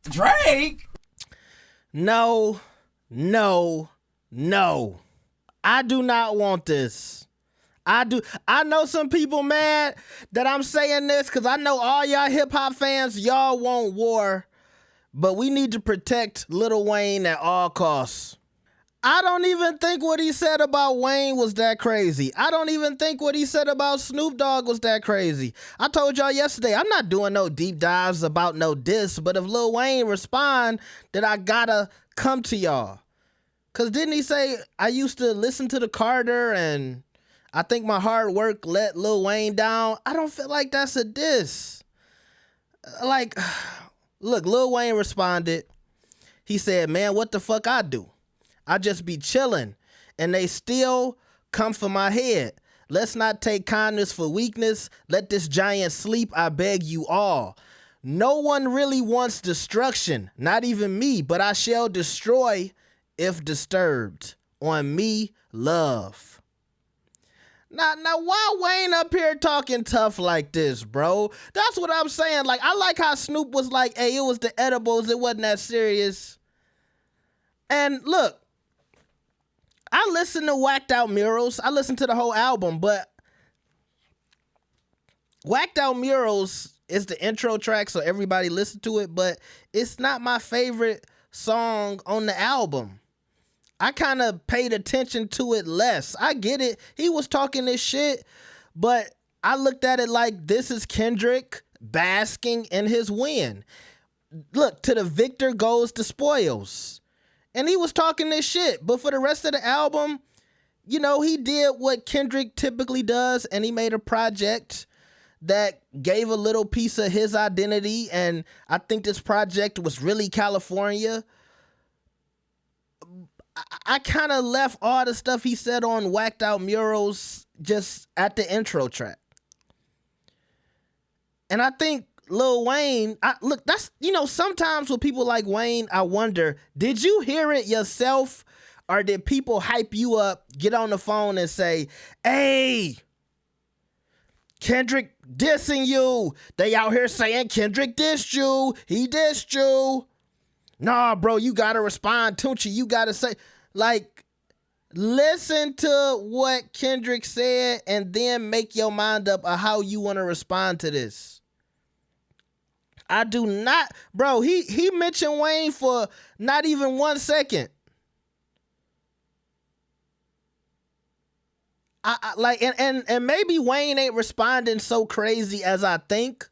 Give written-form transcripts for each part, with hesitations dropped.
Drake? No, no, no. I do not want this. I know some people mad that I'm saying this because I know all y'all hip hop fans, y'all want war, but we need to protect Lil Wayne at all costs. I don't even think what he said about Wayne was that crazy. I don't even think what he said about Snoop Dogg was that crazy. I told y'all yesterday, I'm not doing no deep dives about no diss, but if Lil Wayne respond, then I gotta come to y'all. Cause didn't he say, I used to listen to the Carter and I think my hard work let Lil Wayne down? I don't feel like that's a diss. Like, look, Lil Wayne responded. He said, man, what the fuck I do? I just be chilling, and they still come for my head. Let's not take kindness for weakness. Let this giant sleep, I beg you all. No one really wants destruction, not even me, but I shall destroy if disturbed. On me, love. Now, why Wayne up here talking tough like this, bro? That's what I'm saying. Like, I like how Snoop was like, hey, it was the edibles. It wasn't that serious. And look, I listened to Whacked Out Murals. I listened to the whole album, but Whacked Out Murals is the intro track, so everybody listen to it, but it's not my favorite song on the album. I kind of paid attention to it less. I get it. He was talking this shit, but I looked at it like this is Kendrick basking in his win. Look, to the victor goes the spoils. And he was talking this shit. But for the rest of the album, you know, he did what Kendrick typically does, and he made a project that gave a little piece of his identity. And I think this project was really California. I kind of left all the stuff he said on Whacked Out Murals just at the intro track. And I think Lil Wayne, look, that's, you know, sometimes with people like Wayne, I wonder, did you hear it yourself or did people hype you up, get on the phone and say, hey, Kendrick dissing you. They out here saying Kendrick dissed you. He dissed you. Nah, bro, you got to respond, Tunchi. You got to say, like, listen to what Kendrick said and then make your mind up of how you want to respond to this. I do not, bro. He mentioned Wayne for not even 1 second. I like, and maybe Wayne ain't responding so crazy as I think,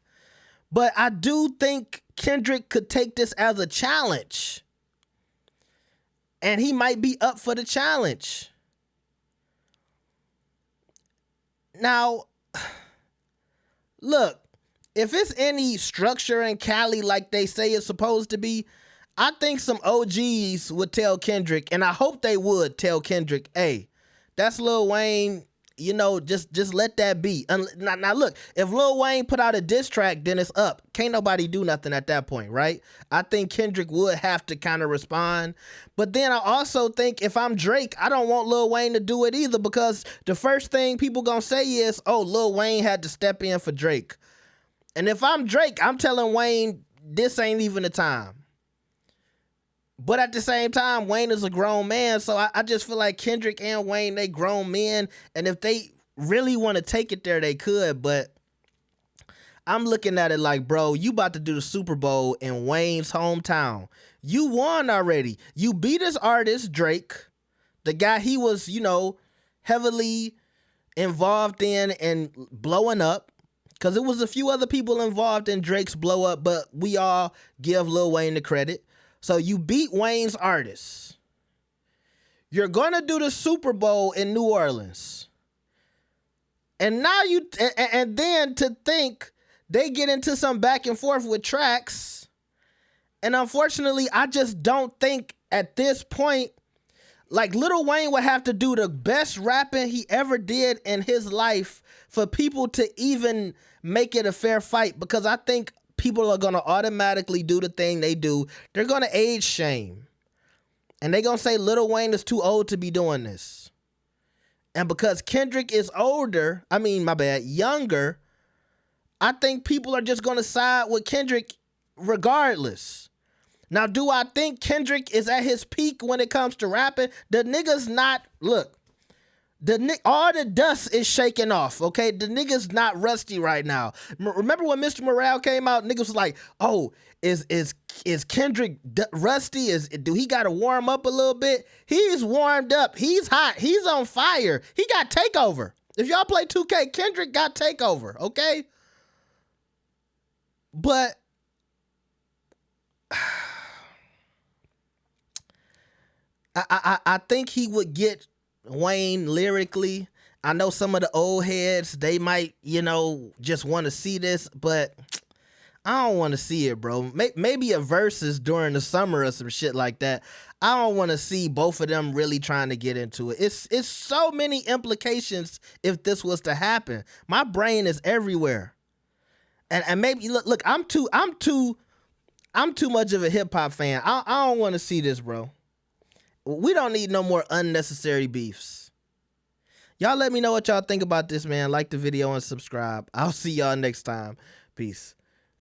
but I do think Kendrick could take this as a challenge, and he might be up for the challenge. Now, look. If it's any structure in Cali like they say it's supposed to be, I think some OGs would tell Kendrick, and I hope they would tell Kendrick, hey, that's Lil Wayne, you know, just let that be. Now look, if Lil Wayne put out a diss track, then it's up. Can't nobody do nothing at that point, right? I think Kendrick would have to kind of respond. But then I also think if I'm Drake, I don't want Lil Wayne to do it either, because the first thing people gonna say is, oh, Lil Wayne had to step in for Drake. And if I'm Drake, I'm telling Wayne, this ain't even the time. But at the same time, Wayne is a grown man, so I just feel like Kendrick and Wayne, they grown men, and if they really want to take it there, they could, but I'm looking at it like, bro, you about to do the Super Bowl in Wayne's hometown. You won already. You beat his artist, Drake, the guy he was, you know, heavily involved in and blowing up. Because it was a few other people involved in Drake's blow up, but we all give Lil Wayne the credit. So you beat Wayne's artists. You're going to do the Super Bowl in New Orleans. And now and then to think they get into some back and forth with tracks. And unfortunately, I just don't think at this point, like, Lil Wayne would have to do the best rapping he ever did in his life for people to even make it a fair fight, because I think people are going to automatically do the thing they do. They're going to age shame. And they're going to say Lil Wayne is too old to be doing this. And because Kendrick is younger, I think people are just going to side with Kendrick regardless. Now, do I think Kendrick is at his peak when it comes to rapping? The nigga's not, look, all the dust is shaking off, okay? The nigga's not rusty right now. Remember when Mr. Morale came out, niggas was like, oh, is Kendrick rusty? Do he got to warm up a little bit? He's warmed up. He's hot. He's on fire. He got takeover. If y'all play 2K, Kendrick got takeover, okay? But I think he would get Wayne lyrically. I know some of the old heads, they might, just want to see this, but I don't want to see it, bro. Maybe a versus during the summer or some shit like that. I don't want to see both of them really trying to get into it. It's so many implications if this was to happen. My brain is everywhere. And maybe look, I'm too much of a hip hop fan. I don't want to see this, bro. We don't need no more unnecessary beefs. Y'all let me know what y'all think about this, man. Like the video and subscribe. I'll see y'all next time. Peace.